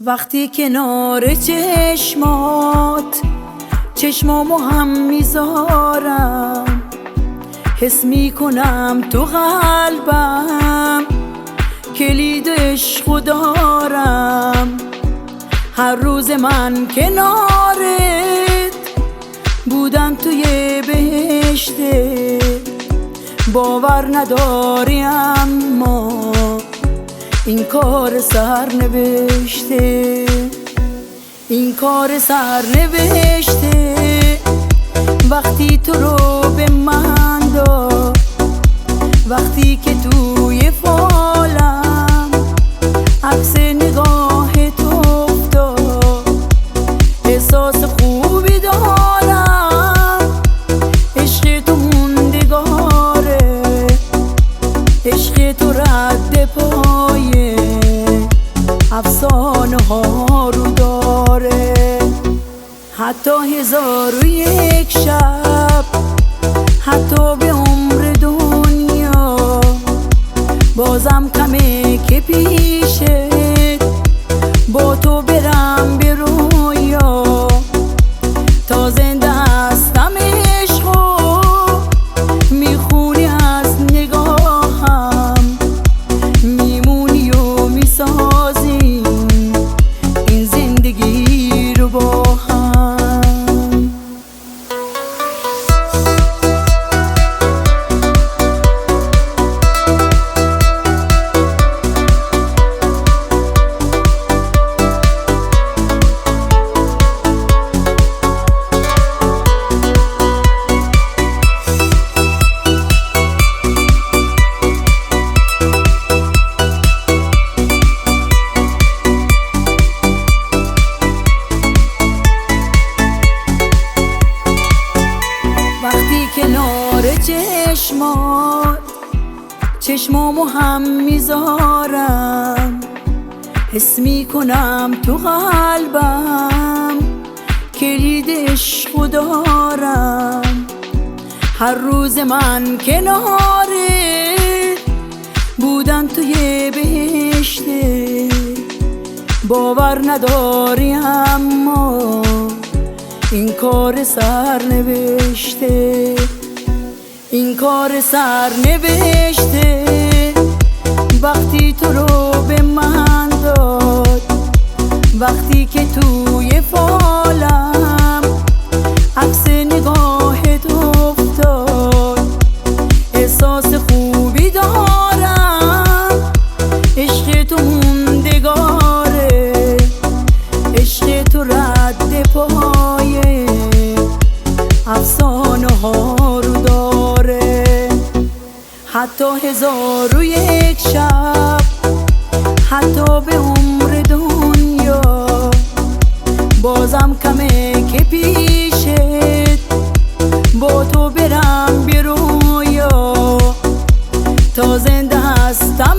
وقتی کنار چشمامو هم میذارم، حس میکنم تو قلبم کلید عشقو دارم. هر روز من کنارت بودم توی بهشته، باور نداری اما این کار سرنوشته، این کار سرنوشته. وقتی تو رو به من داد، وقتی که توی فالم عکس نگاهت افتاد، احساس خوبی دارم. عشق تو موندگاره، عشق تو رد پای افسانه ها رو داره. حتی 1001 شب، حتی به عمر دنیا، بازم کمه که پیشت با تو برم به رویا. تا زنده هستم عشقو میخونی از نگاهم، میمونی و میسازی این زندگی رو با هم. وقتی کنار چشمامو هم میذارم، حس میکنم تو قلبم کلید عشقو دارم. هر روز من کنارت بودم توی بهشته، باور نداری اما این کار سرنوشته، این کار سرنوشته. وقتی تو رو به من داد، وقتی که توی فالم عکس نگاهت افتاد، احساس خوبی دارم. عشق تو موندگاره، عشق تو رد پای افسانه ها رو داره. حتی 1001 شب، حتی به عمر دنیا، بازم کمه که پیشت با تو برم به رویا. تا زنده هستم